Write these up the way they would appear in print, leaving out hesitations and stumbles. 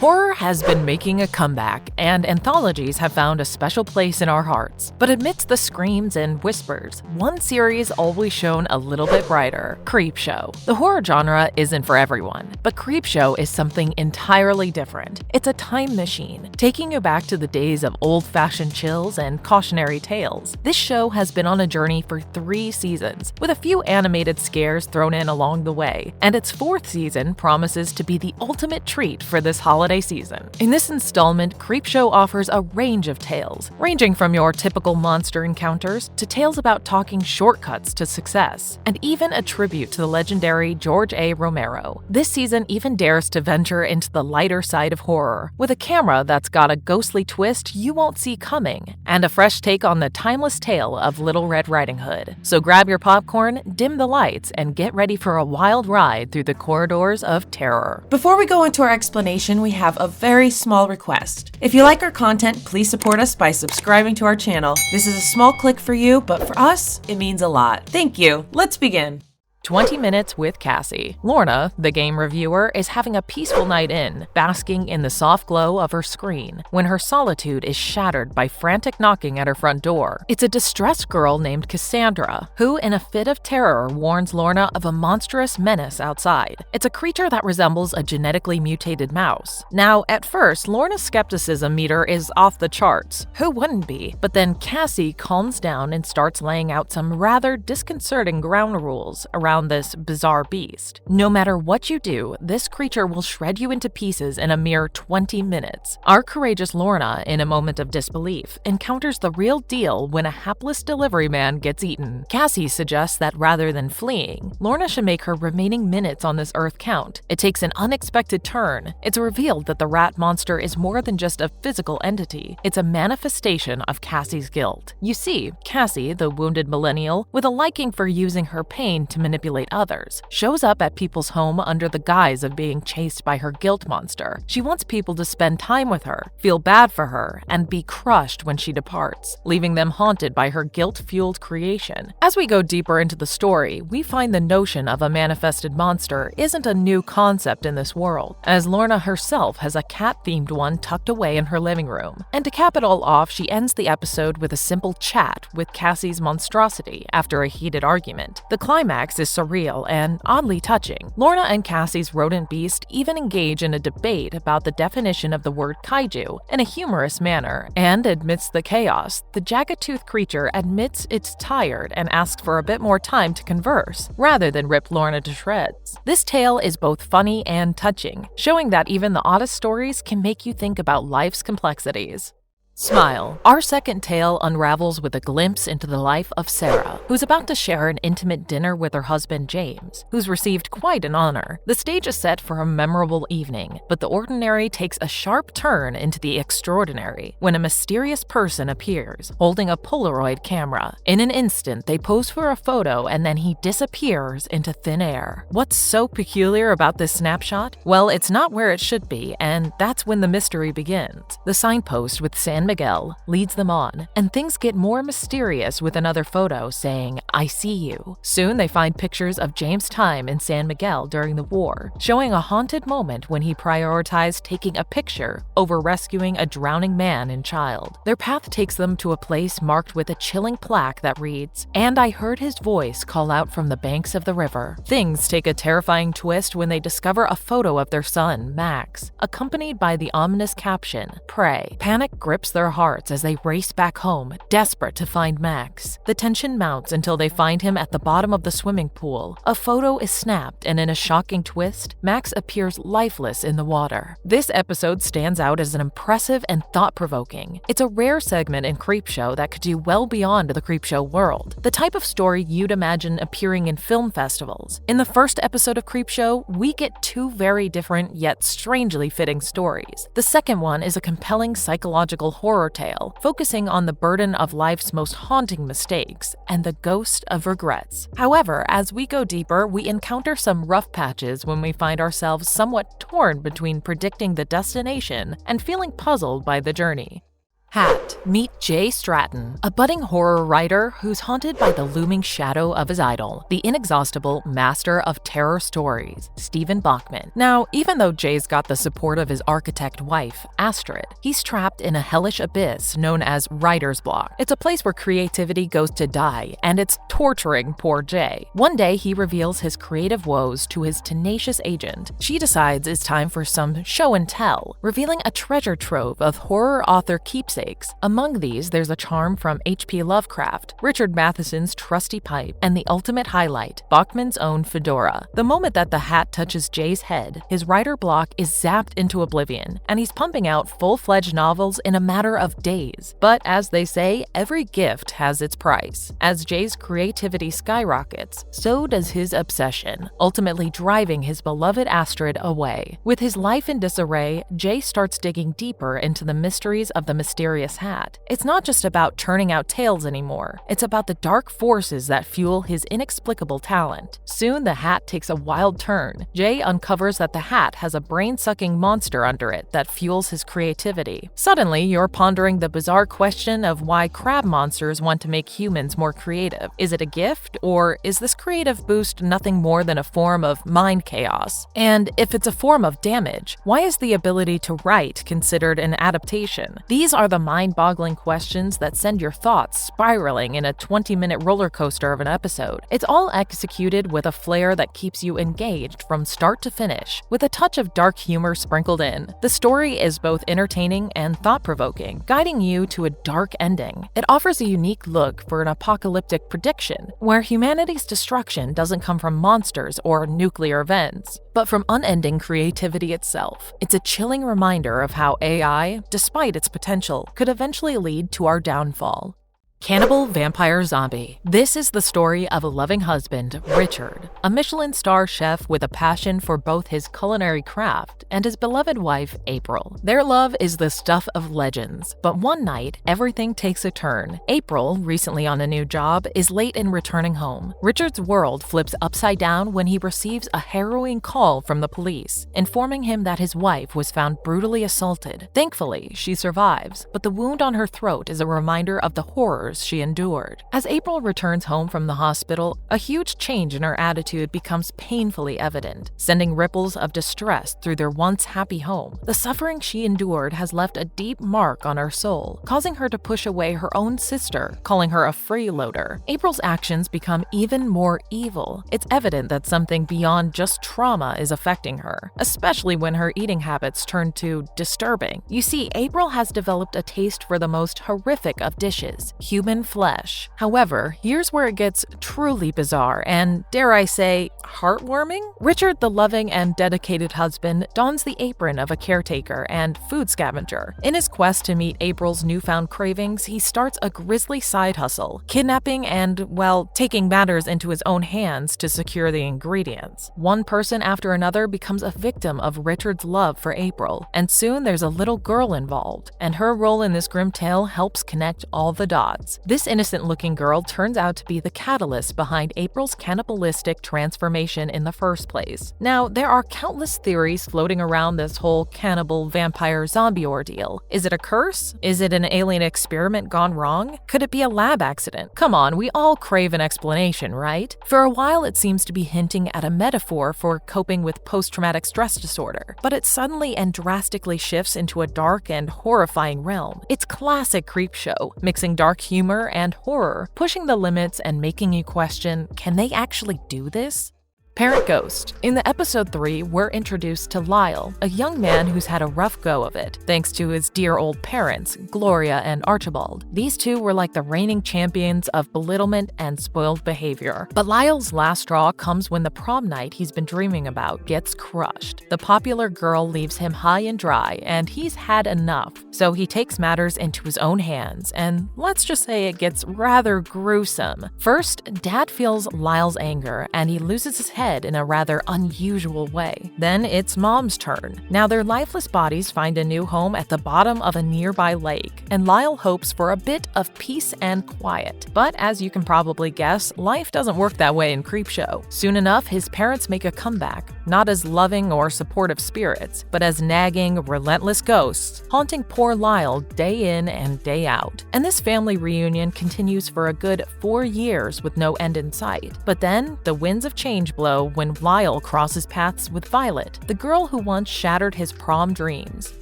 Horror has been making a comeback, and anthologies have found a special place in our hearts. But amidst the screams and whispers, one series always shone a little bit brighter: Creepshow. The horror genre isn't for everyone, but Creepshow is something entirely different. It's a time machine, taking you back to the days of old-fashioned chills and cautionary tales. This show has been on a journey for 3 seasons, with a few animated scares thrown in along the way, and its 4th season promises to be the ultimate treat for this holiday season. In this installment, Creepshow offers a range of tales, ranging from your typical monster encounters to tales about talking shortcuts to success, and even a tribute to the legendary George A. Romero. This season even dares to venture into the lighter side of horror, with a camera that's got a ghostly twist you won't see coming, and a fresh take on the timeless tale of Little Red Riding Hood. So grab your popcorn, dim the lights, and get ready for a wild ride through the corridors of terror. Before we go into our explanation, we have a very small request. If you like our content, please support us by subscribing to our channel. This is a small click for you, but for us, it means a lot. Thank you. Let's begin. 20 Minutes with Cassie. Lorna, the game reviewer, is having a peaceful night in, basking in the soft glow of her screen, when her solitude is shattered by frantic knocking at her front door. It's a distressed girl named Cassandra, who, in a fit of terror, warns Lorna of a monstrous menace outside. It's a creature that resembles a genetically mutated mouse. Now, at first, Lorna's skepticism meter is off the charts. Who wouldn't be? But then Cassie calms down and starts laying out some rather disconcerting ground rules around this bizarre beast. No matter what you do, this creature will shred you into pieces in a mere 20 minutes. Our courageous Lorna, in a moment of disbelief, encounters the real deal when a hapless delivery man gets eaten. Cassie suggests that rather than fleeing, Lorna should make her remaining minutes on this earth count. It takes an unexpected turn. It's revealed that the rat monster is more than just a physical entity. It's a manifestation of Cassie's guilt. You see, Cassie, the wounded millennial, with a liking for using her pain to manipulate others, shows up at people's home under the guise of being chased by her guilt monster. She wants people to spend time with her, feel bad for her, and be crushed when she departs, leaving them haunted by her guilt-fueled creation. As we go deeper into the story, we find the notion of a manifested monster isn't a new concept in this world, as Lorna herself has a cat-themed one tucked away in her living room. And to cap it all off, she ends the episode with a simple chat with Cassie's monstrosity after a heated argument. The climax is surreal and oddly touching. Lorna and Cassie's rodent beast even engage in a debate about the definition of the word kaiju in a humorous manner, and amidst the chaos, the jagged-toothed creature admits it's tired and asks for a bit more time to converse, rather than rip Lorna to shreds. This tale is both funny and touching, showing that even the oddest stories can make you think about life's complexities. Smile. Our second tale unravels with a glimpse into the life of Sarah, who's about to share an intimate dinner with her husband James, who's received quite an honor. The stage is set for a memorable evening, but the ordinary takes a sharp turn into the extraordinary when a mysterious person appears, holding a Polaroid camera. In an instant, they pose for a photo and then he disappears into thin air. What's so peculiar about this snapshot? Well, it's not where it should be, and that's when the mystery begins. The signpost with San Miguel leads them on, and things get more mysterious with another photo saying, "I see you." Soon they find pictures of James' time in San Miguel during the war, showing a haunted moment when he prioritized taking a picture over rescuing a drowning man and child. Their path takes them to a place marked with a chilling plaque that reads, "And I heard his voice call out from the banks of the river." Things take a terrifying twist when they discover a photo of their son, Max, accompanied by the ominous caption, "Pray." Panic grips their hearts as they race back home, desperate to find Max. The tension mounts until they find him at the bottom of the swimming pool. A photo is snapped, and in a shocking twist, Max appears lifeless in the water. This episode stands out as an impressive and thought-provoking. It's a rare segment in Creepshow that could do well beyond the Creepshow world, the type of story you'd imagine appearing in film festivals. In the first episode of Creepshow, we get 2 very different yet strangely fitting stories. The second one is a compelling psychological horror tale, focusing on the burden of life's most haunting mistakes and the ghost of regrets. However, as we go deeper, we encounter some rough patches when we find ourselves somewhat torn between predicting the destination and feeling puzzled by the journey. Hat. Meet Jay Stratton, a budding horror writer who's haunted by the looming shadow of his idol, the inexhaustible master of terror stories, Stephen Bachman. Now, even though Jay's got the support of his architect wife, Astrid, he's trapped in a hellish abyss known as writer's block. It's a place where creativity goes to die, and it's torturing poor Jay. One day, he reveals his creative woes to his tenacious agent. She decides it's time for some show and tell, revealing a treasure trove of horror author keepsakes. Among these, there's a charm from H.P. Lovecraft, Richard Matheson's trusty pipe, and the ultimate highlight, Bachman's own fedora. The moment that the hat touches Jay's head, his writer block is zapped into oblivion, and he's pumping out full-fledged novels in a matter of days. But as they say, every gift has its price. As Jay's creativity skyrockets, so does his obsession, ultimately driving his beloved Astrid away. With his life in disarray, Jay starts digging deeper into the mysteries of the mysterious hat. It's not just about churning out tales anymore. It's about the dark forces that fuel his inexplicable talent. Soon, the hat takes a wild turn. Jay uncovers that the hat has a brain-sucking monster under it that fuels his creativity. Suddenly, you're pondering the bizarre question of why crab monsters want to make humans more creative. Is it a gift, or is this creative boost nothing more than a form of mind chaos? And if it's a form of damage, why is the ability to write considered an adaptation? These are the mind-boggling questions that send your thoughts spiraling in a 20-minute roller coaster of an episode. It's all executed with a flair that keeps you engaged from start to finish, with a touch of dark humor sprinkled in. The story is both entertaining and thought-provoking, guiding you to a dark ending. It offers a unique look for an apocalyptic prediction, where humanity's destruction doesn't come from monsters or nuclear events, but from unending creativity itself. It's a chilling reminder of how AI, despite its potential, could eventually lead to our downfall. Cannibal Vampire Zombie. This is the story of a loving husband, Richard, a Michelin star chef with a passion for both his culinary craft and his beloved wife, April. Their love is the stuff of legends, but one night, everything takes a turn. April, recently on a new job, is late in returning home. Richard's world flips upside down when he receives a harrowing call from the police, informing him that his wife was found brutally assaulted. Thankfully, she survives, but the wound on her throat is a reminder of the horrors she endured. As April returns home from the hospital, a huge change in her attitude becomes painfully evident, sending ripples of distress through their once happy home. The suffering she endured has left a deep mark on her soul, causing her to push away her own sister, calling her a freeloader. April's actions become even more evil. It's evident that something beyond just trauma is affecting her, especially when her eating habits turn to disturbing. You see, April has developed a taste for the most horrific of dishes, human flesh. However, here's where it gets truly bizarre and, dare I say, heartwarming? Richard, the loving and dedicated husband, dons the apron of a caretaker and food scavenger. In his quest to meet April's newfound cravings, he starts a grisly side hustle, kidnapping and, well, taking matters into his own hands to secure the ingredients. One person after another becomes a victim of Richard's love for April, and soon there's a little girl involved, and her role in this grim tale helps connect all the dots. This innocent-looking girl turns out to be the catalyst behind April's cannibalistic transformation in the first place. Now, there are countless theories floating around this whole cannibal vampire zombie ordeal. Is it a curse? Is it an alien experiment gone wrong? Could it be a lab accident? Come on, we all crave an explanation, right? For a while, it seems to be hinting at a metaphor for coping with post-traumatic stress disorder, but it suddenly and drastically shifts into a dark and horrifying realm. It's classic Creepshow, mixing dark humor and horror, pushing the limits and making you question, can they actually do this? Parent Ghost. In the episode 3, we're introduced to Lyle, a young man who's had a rough go of it, thanks to his dear old parents, Gloria and Archibald. These two were like the reigning champions of belittlement and spoiled behavior. But Lyle's last straw comes when the prom night he's been dreaming about gets crushed. The popular girl leaves him high and dry, and he's had enough. So he takes matters into his own hands, and let's just say it gets rather gruesome. First, Dad feels Lyle's anger, and he loses his head in a rather unusual way. Then it's Mom's turn. Now their lifeless bodies find a new home at the bottom of a nearby lake, and Lyle hopes for a bit of peace and quiet. But as you can probably guess, life doesn't work that way in Creepshow. Soon enough, his parents make a comeback, not as loving or supportive spirits, but as nagging, relentless ghosts, haunting poor Lyle day in and day out. And this family reunion continues for a good 4 years with no end in sight. But then, the winds of change blow when Lyle crosses paths with Violet, the girl who once shattered his prom dreams.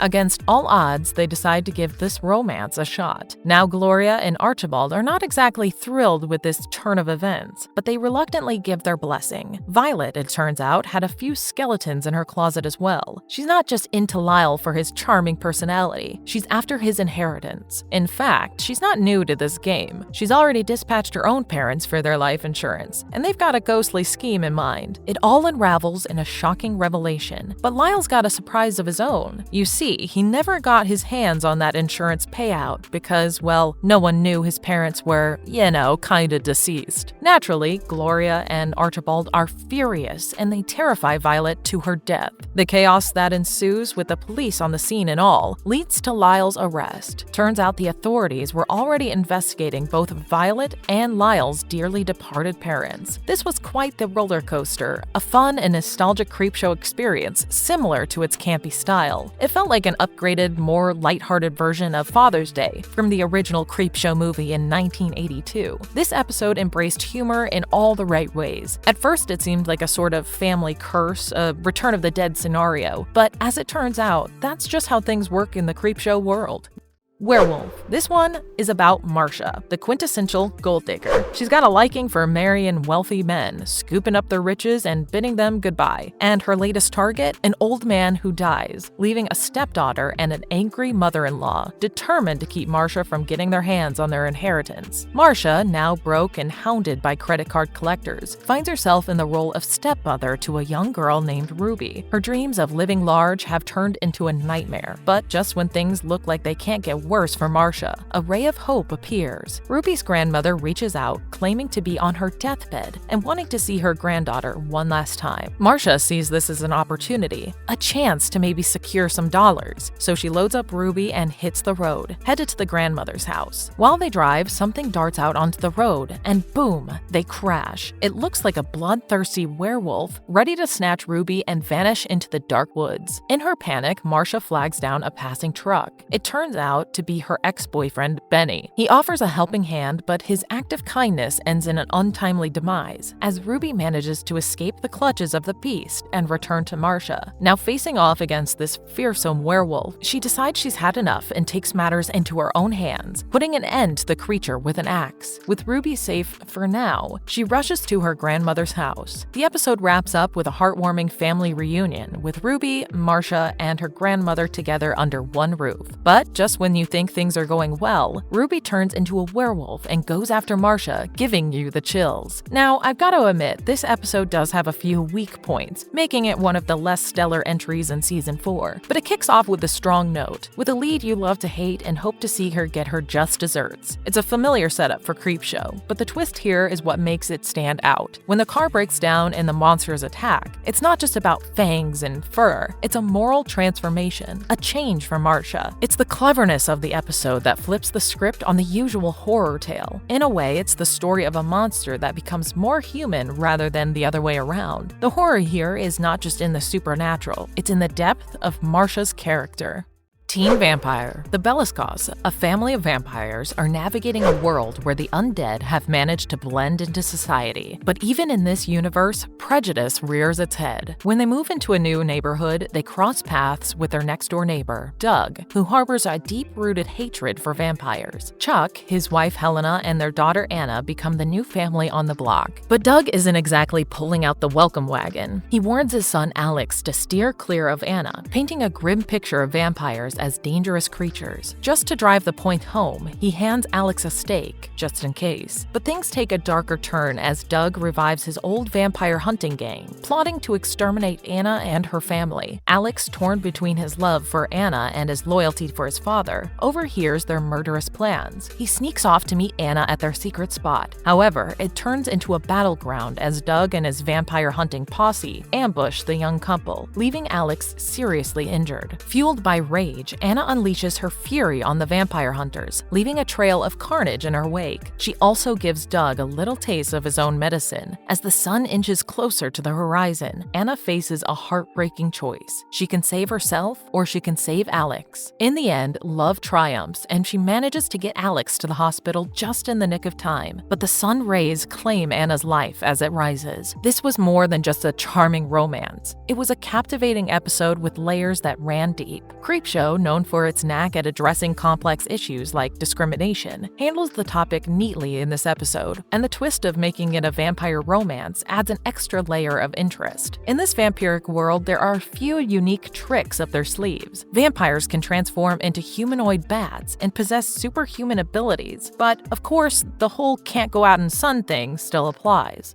Against all odds, they decide to give this romance a shot. Now Gloria and Archibald are not exactly thrilled with this turn of events, but they reluctantly give their blessing. Violet, it turns out, had a few skeletons in her closet as well. She's not just into Lyle for his charming personality, she's after his inheritance. In fact, she's not new to this game. She's already dispatched her own parents for their life insurance, and they've got a ghostly scheme in mind. It all unravels in a shocking revelation, but Lyle's got a surprise of his own. You see, he never got his hands on that insurance payout because, well, no one knew his parents were, kinda deceased. Naturally, Gloria and Archibald are furious, and they terrify Violet to her death. The chaos that ensues, with the police on the scene and all, leads to Lyle's arrest. Turns out the authorities were already investigating both Violet and Lyle's dearly departed parents. This was quite the roller coaster, a fun and nostalgic Creepshow experience similar to its campy style. It felt like an upgraded, more lighthearted version of Father's Day from the original Creepshow movie in 1982. This episode embraced humor in all the right ways. At first, it seemed like a sort of family curse, a Return of the Dead scenario, but as it turns out, that's just how things work in the Creepshow world. Werewolf. This one is about Marcia, the quintessential gold digger. She's got a liking for marrying wealthy men, scooping up their riches and bidding them goodbye. And her latest target? An old man who dies, leaving a stepdaughter and an angry mother-in-law, determined to keep Marcia from getting their hands on their inheritance. Marcia, now broke and hounded by credit card collectors, finds herself in the role of stepmother to a young girl named Ruby. Her dreams of living large have turned into a nightmare, but just when things look like they can't get worse for Marcia, a ray of hope appears. Ruby's grandmother reaches out, claiming to be on her deathbed and wanting to see her granddaughter one last time. Marcia sees this as an opportunity, a chance to maybe secure some dollars, so she loads up Ruby and hits the road, headed to the grandmother's house. While they drive, something darts out onto the road, and boom, they crash. It looks like a bloodthirsty werewolf, ready to snatch Ruby and vanish into the dark woods. In her panic, Marcia flags down a passing truck. It turns out to be her ex-boyfriend, Benny. He offers a helping hand, but his act of kindness ends in an untimely demise, as Ruby manages to escape the clutches of the beast and return to Marcia. Now facing off against this fearsome werewolf, she decides she's had enough and takes matters into her own hands, putting an end to the creature with an axe. With Ruby safe for now, she rushes to her grandmother's house. The episode wraps up with a heartwarming family reunion, with Ruby, Marcia, and her grandmother together under one roof. But just when you think things are going well, Ruby turns into a werewolf and goes after Marcia, giving you the chills. Now, I've got to admit, this episode does have a few weak points, making it one of the less stellar entries in season 4, but it kicks off with a strong note, with a lead you love to hate and hope to see her get her just desserts. It's a familiar setup for Creepshow, but the twist here is what makes it stand out. When the car breaks down and the monsters attack, it's not just about fangs and fur, it's a moral transformation, a change for Marcia. It's the cleverness of the episode that flips the script on the usual horror tale. In a way, it's the story of a monster that becomes more human rather than the other way around. The horror here is not just in the supernatural, it's in the depth of Marcia's character. Teen Vampire. The Beliscos, a family of vampires, are navigating a world where the undead have managed to blend into society. But even in this universe, prejudice rears its head. When they move into a new neighborhood, they cross paths with their next-door neighbor, Doug, who harbors a deep-rooted hatred for vampires. Chuck, his wife Helena, and their daughter Anna become the new family on the block. But Doug isn't exactly pulling out the welcome wagon. He warns his son Alex to steer clear of Anna, painting a grim picture of vampires as dangerous creatures. Just to drive the point home, he hands Alex a stake, just in case. But things take a darker turn as Doug revives his old vampire hunting gang, plotting to exterminate Anna and her family. Alex, torn between his love for Anna and his loyalty for his father, overhears their murderous plans. He sneaks off to meet Anna at their secret spot. However, it turns into a battleground as Doug and his vampire hunting posse ambush the young couple, leaving Alex seriously injured. Fueled by rage Anna unleashes her fury on the vampire hunters, leaving a trail of carnage in her wake. She also gives Doug a little taste of his own medicine. As the sun inches closer to the horizon, Anna faces a heartbreaking choice. She can save herself or she can save Alex. In the end, love triumphs and she manages to get Alex to the hospital just in the nick of time. But the sun rays claim Anna's life as it rises. This was more than just a charming romance. It was a captivating episode with layers that ran deep. Creepshow, known for its knack at addressing complex issues like discrimination, handles the topic neatly in this episode, and the twist of making it a vampire romance adds an extra layer of interest. In this vampiric world, there are a few unique tricks up their sleeves. Vampires can transform into humanoid bats and possess superhuman abilities, but of course, the whole can't go out in sun thing still applies.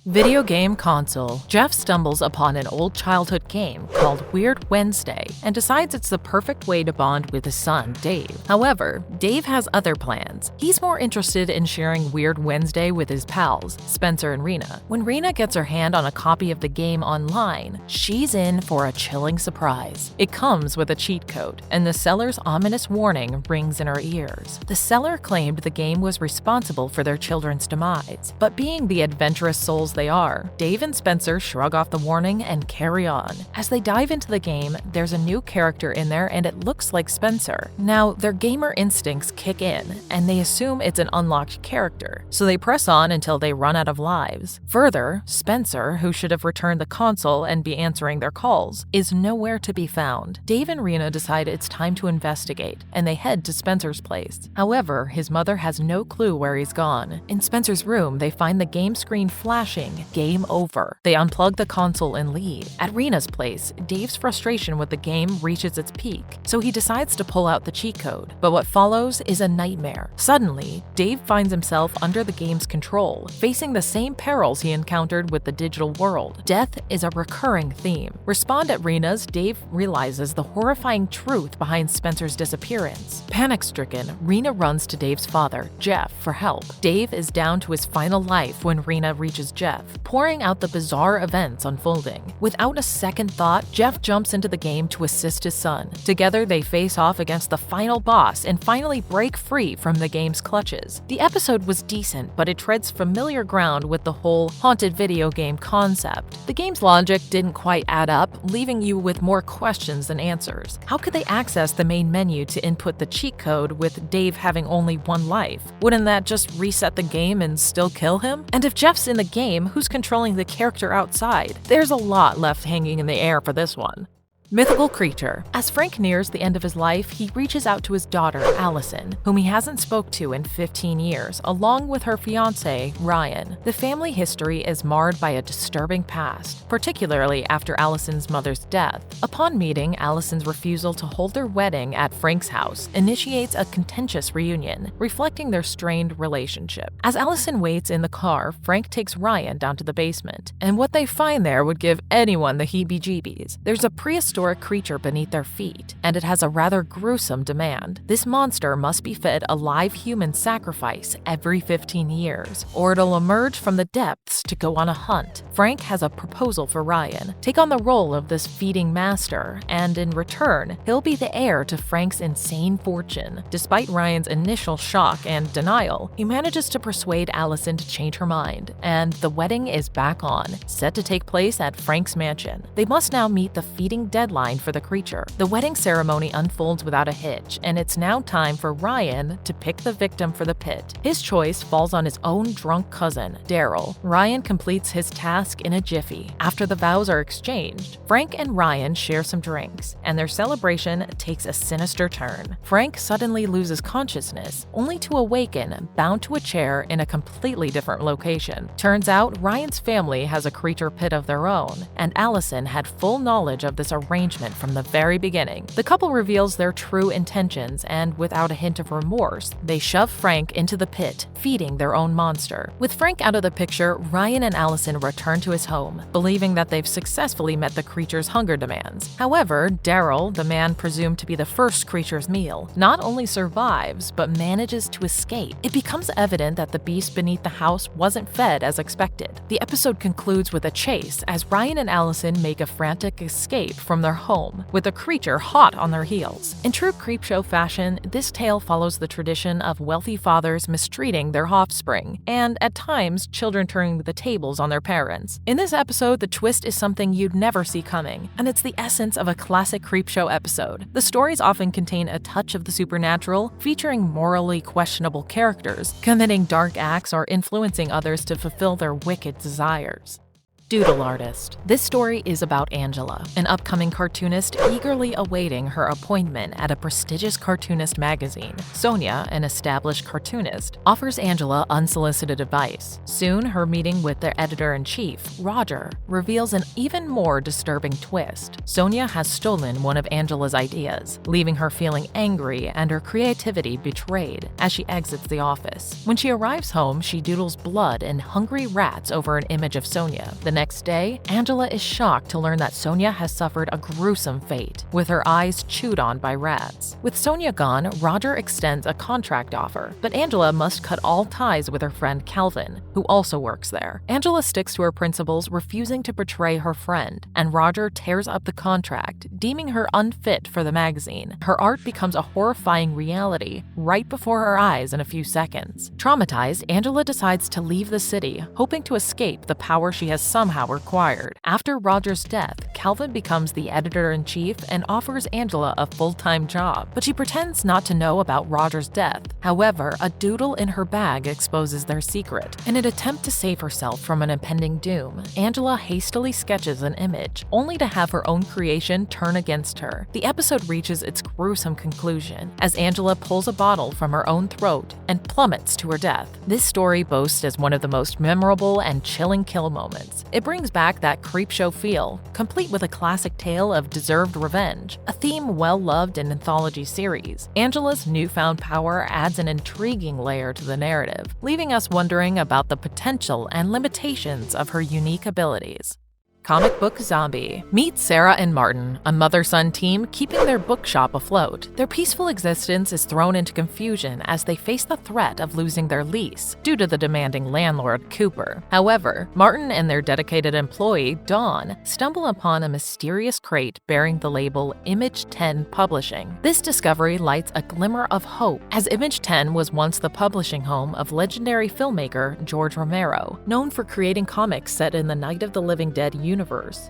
Video game console. Jeff stumbles upon an old childhood game called Weird Wednesday and decides it's the perfect way to bond with his son, Dave. However, Dave has other plans. He's more interested in sharing Weird Wednesday with his pals, Spencer and Rena. When Rena gets her hand on a copy of the game online, she's in for a chilling surprise. It comes with a cheat code, and the seller's ominous warning rings in her ears. The seller claimed the game was responsible for their children's demise, but being the adventurous souls they are, Dave and Spencer shrug off the warning and carry on. As they dive into the game, there's a new character in there and it looks like Spencer. Now, their gamer instincts kick in, and they assume it's an unlocked character, so they press on until they run out of lives. Further, Spencer, who should have returned the console and be answering their calls, is nowhere to be found. Dave and Rena decide it's time to investigate, and they head to Spencer's place. However, his mother has no clue where he's gone. In Spencer's room, they find the game screen flashing, "Game over." They unplug the console and leave. At Rena's place, Dave's frustration with the game reaches its peak, so he decides to pull out the cheat code. But what follows is a nightmare. Suddenly, Dave finds himself under the game's control, facing the same perils he encountered with the digital world. Death is a recurring theme. Respond at Rena's, Dave realizes the horrifying truth behind Spencer's disappearance. Panic-stricken, Rena runs to Dave's father, Jeff, for help. Dave is down to his final life when Rena reaches Jeff, pouring out the bizarre events unfolding. Without a second thought, Jeff jumps into the game to assist his son. Together, they face off against the final boss and finally break free from the game's clutches. The episode was decent, but it treads familiar ground with the whole haunted video game concept. The game's logic didn't quite add up, leaving you with more questions than answers. How could they access the main menu to input the cheat code with Dave having only one life? Wouldn't that just reset the game and still kill him? And if Jeff's in the game, who's controlling the character outside? There's a lot left hanging in the air for this one. Mythical creature. As Frank nears the end of his life, he reaches out to his daughter, Allison, whom he hasn't spoke to in 15 years, along with her fiancé, Ryan. The family history is marred by a disturbing past, particularly after Allison's mother's death. Upon meeting, Allison's refusal to hold their wedding at Frank's house initiates a contentious reunion, reflecting their strained relationship. As Allison waits in the car, Frank takes Ryan down to the basement, and what they find there would give anyone the heebie-jeebies. There's a prehistoric creature beneath their feet, and it has a rather gruesome demand. This monster must be fed a live human sacrifice every 15 years, or it'll emerge from the depths to go on a hunt. Frank has a proposal for Ryan. Take on the role of this feeding master, and in return, he'll be the heir to Frank's insane fortune. Despite Ryan's initial shock and denial, he manages to persuade Allison to change her mind, and the wedding is back on, set to take place at Frank's mansion. They must now meet the feeding deadline for the creature. The wedding ceremony unfolds without a hitch, and it's now time for Ryan to pick the victim for the pit. His choice falls on his own drunk cousin, Daryl. Ryan completes his task in a jiffy. After the vows are exchanged, Frank and Ryan share some drinks, and their celebration takes a sinister turn. Frank suddenly loses consciousness, only to awaken bound to a chair in a completely different location. Turns out, Ryan's family has a creature pit of their own, and Allison had full knowledge of this arrangement from the very beginning. The couple reveals their true intentions, and without a hint of remorse, they shove Frank into the pit, feeding their own monster. With Frank out of the picture, Ryan and Allison return to his home, believing that they've successfully met the creature's hunger demands. However, Daryl, the man presumed to be the first creature's meal, not only survives, but manages to escape. It becomes evident that the beast beneath the house wasn't fed as expected. The episode concludes with a chase as Ryan and Allison make a frantic escape from the their home, with a creature hot on their heels. In true Creepshow fashion, this tale follows the tradition of wealthy fathers mistreating their offspring, and at times, children turning the tables on their parents. In this episode, the twist is something you'd never see coming, and it's the essence of a classic Creepshow episode. The stories often contain a touch of the supernatural, featuring morally questionable characters, committing dark acts or influencing others to fulfill their wicked desires. Doodle Artist. This story is about Angela, an upcoming cartoonist eagerly awaiting her appointment at a prestigious cartoonist magazine. Sonia, an established cartoonist, offers Angela unsolicited advice. Soon, her meeting with their editor-in-chief, Roger, reveals an even more disturbing twist. Sonia has stolen one of Angela's ideas, leaving her feeling angry and her creativity betrayed as she exits the office. When she arrives home, she doodles blood and hungry rats over an image of Sonia. The next day, Angela is shocked to learn that Sonia has suffered a gruesome fate, with her eyes chewed on by rats. With Sonia gone, Roger extends a contract offer, but Angela must cut all ties with her friend Calvin, who also works there. Angela sticks to her principles, refusing to betray her friend, and Roger tears up the contract, deeming her unfit for the magazine. Her art becomes a horrifying reality right before her eyes in a few seconds. Traumatized, Angela decides to leave the city, hoping to escape the power she has somehow acquired. After Roger's death, Calvin becomes the editor-in-chief and offers Angela a full-time job, but she pretends not to know about Roger's death. However, a doodle in her bag exposes their secret. In an attempt to save herself from an impending doom, Angela hastily sketches an image, only to have her own creation turn against her. The episode reaches its gruesome conclusion as Angela pulls a bottle from her own throat and plummets to her death. This story boasts as one of the most memorable and chilling kill moments. It brings back that Creepshow feel, complete with a classic tale of deserved revenge, a theme well-loved in anthology series. Angela's newfound power adds an intriguing layer to the narrative, leaving us wondering about the potential and limitations of her unique abilities. Comic book zombie. Meet Sarah and Martin, a mother-son team keeping their bookshop afloat. Their peaceful existence is thrown into confusion as they face the threat of losing their lease due to the demanding landlord, Cooper. However, Martin and their dedicated employee, Dawn, stumble upon a mysterious crate bearing the label Image 10 Publishing. This discovery lights a glimmer of hope, as Image 10 was once the publishing home of legendary filmmaker George Romero, known for creating comics set in the Night of the Living Dead universe.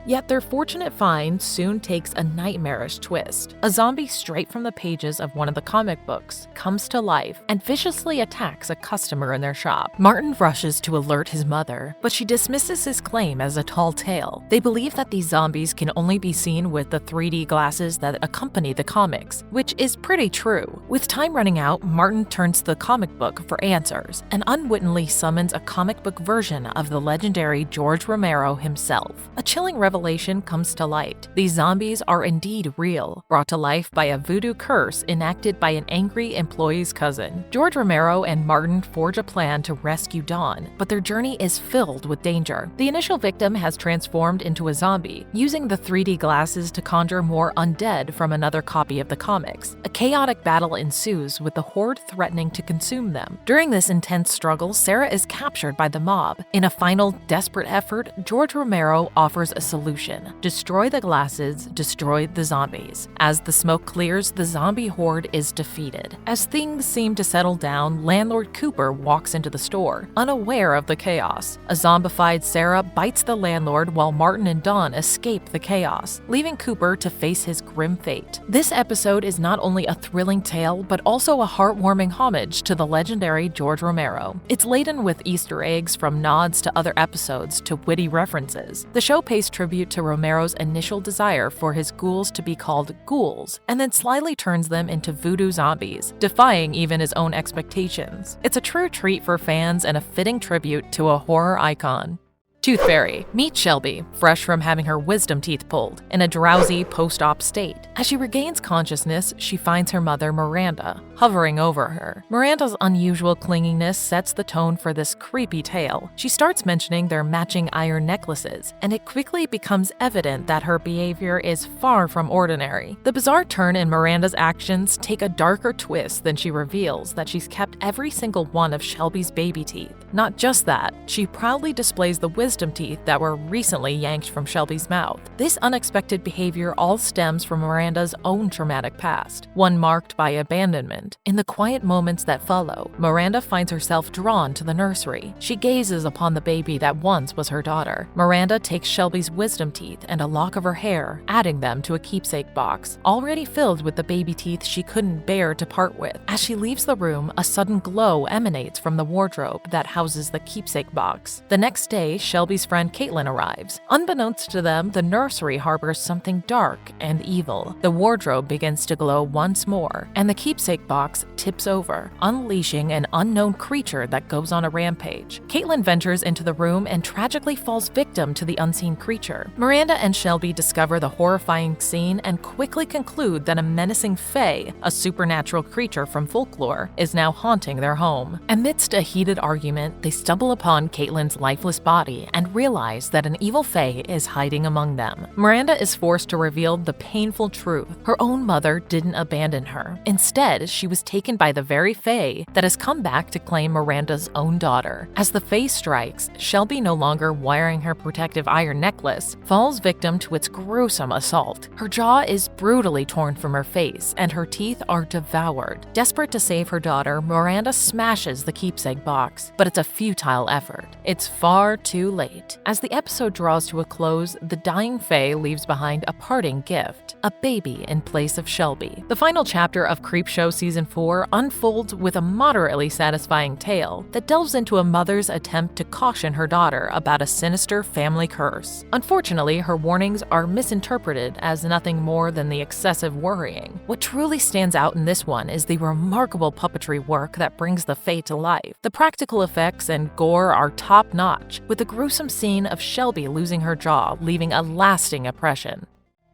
Yet their fortunate find soon takes a nightmarish twist. A zombie straight from the pages of one of the comic books comes to life and viciously attacks a customer in their shop. Martin rushes to alert his mother, but she dismisses his claim as a tall tale. They believe that these zombies can only be seen with the 3D glasses that accompany the comics, which is pretty true. With time running out, Martin turns to the comic book for answers and unwittingly summons a comic book version of the legendary George Romero himself. A chilling revelation comes to light. These zombies are indeed real, brought to life by a voodoo curse enacted by an angry employee's cousin. George Romero and Martin forge a plan to rescue Dawn, but their journey is filled with danger. The initial victim has transformed into a zombie, using the 3D glasses to conjure more undead from another copy of the comics. A chaotic battle ensues with the horde threatening to consume them. During this intense struggle, Sarah is captured by the mob. In a final, desperate effort, George Romero offers a solution. Destroy the glasses, destroy the zombies. As the smoke clears, the zombie horde is defeated. As things seem to settle down, landlord Cooper walks into the store, unaware of the chaos. A zombified Sarah bites the landlord while Martin and Dawn escape the chaos, leaving Cooper to face his grim fate. This episode is not only a thrilling tale, but also a heartwarming homage to the legendary George Romero. It's laden with Easter eggs from nods to other episodes to witty references. The show pays tribute to Romero's initial desire for his ghouls to be called ghouls, and then slyly turns them into voodoo zombies, defying even his own expectations. It's a true treat for fans and a fitting tribute to a horror icon. Tooth Fairy. Meet Shelby, fresh from having her wisdom teeth pulled, in a drowsy post-op state. As she regains consciousness, she finds her mother, Miranda, hovering over her. Miranda's unusual clinginess sets the tone for this creepy tale. She starts mentioning their matching iron necklaces, and it quickly becomes evident that her behavior is far from ordinary. The bizarre turn in Miranda's actions take a darker twist than she reveals that she's kept every single one of Shelby's baby teeth. Not just that, she proudly displays the wisdom wisdom teeth that were recently yanked from Shelby's mouth. This unexpected behavior all stems from Miranda's own traumatic past, one marked by abandonment. In the quiet moments that follow, Miranda finds herself drawn to the nursery. She gazes upon the baby that once was her daughter. Miranda takes Shelby's wisdom teeth and a lock of her hair, adding them to a keepsake box, already filled with the baby teeth she couldn't bear to part with. As she leaves the room, a sudden glow emanates from the wardrobe that houses the keepsake box. The next day, Shelby's friend Caitlin arrives. Unbeknownst to them, the nursery harbors something dark and evil. The wardrobe begins to glow once more, and the keepsake box tips over, unleashing an unknown creature that goes on a rampage. Caitlin ventures into the room and tragically falls victim to the unseen creature. Miranda and Shelby discover the horrifying scene and quickly conclude that a menacing fae, a supernatural creature from folklore, is now haunting their home. Amidst a heated argument, they stumble upon Caitlin's lifeless body and realize that an evil fae is hiding among them. Miranda is forced to reveal the painful truth. Her own mother didn't abandon her. Instead, she was taken by the very fae that has come back to claim Miranda's own daughter. As the fae strikes, Shelby, no longer wearing her protective iron necklace, falls victim to its gruesome assault. Her jaw is brutally torn from her face, and her teeth are devoured. Desperate to save her daughter, Miranda smashes the keepsake box, but it's a futile effort. It's far too late. As the episode draws to a close, the dying fae leaves behind a parting gift, a baby in place of Shelby. The final chapter of Creepshow Season 4 unfolds with a moderately satisfying tale that delves into a mother's attempt to caution her daughter about a sinister family curse. Unfortunately, her warnings are misinterpreted as nothing more than the excessive worrying. What truly stands out in this one is the remarkable puppetry work that brings the fae to life. The practical effects and gore are top-notch, with the gruesome scene of Shelby losing her jaw leaving a lasting impression.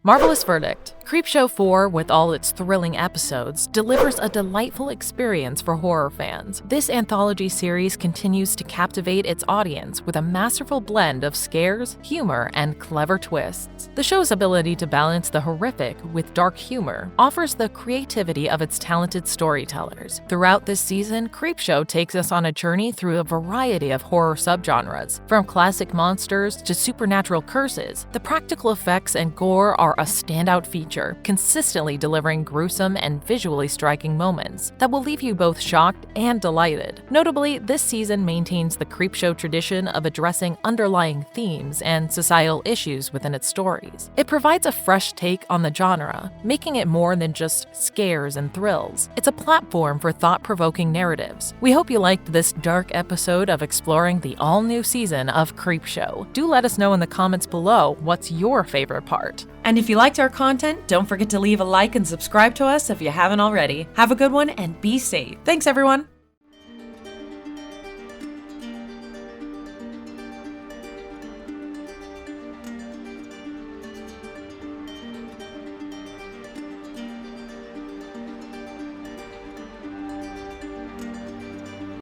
Marvelous verdict. Creepshow 4, with all its thrilling episodes, delivers a delightful experience for horror fans. This anthology series continues to captivate its audience with a masterful blend of scares, humor, and clever twists. The show's ability to balance the horrific with dark humor offers the creativity of its talented storytellers. Throughout this season, Creepshow takes us on a journey through a variety of horror subgenres. From classic monsters to supernatural curses, the practical effects and gore are a standout feature, consistently delivering gruesome and visually striking moments that will leave you both shocked and delighted. Notably, this season maintains the Creepshow tradition of addressing underlying themes and societal issues within its stories. It provides a fresh take on the genre, making it more than just scares and thrills. It's a platform for thought-provoking narratives. We hope you liked this dark episode of exploring the all-new season of Creepshow. Do let us know in the comments below what's your favorite part. And if you liked our content, don't forget to leave a like and subscribe to us if you haven't already. Have a good one and be safe. Thanks, everyone.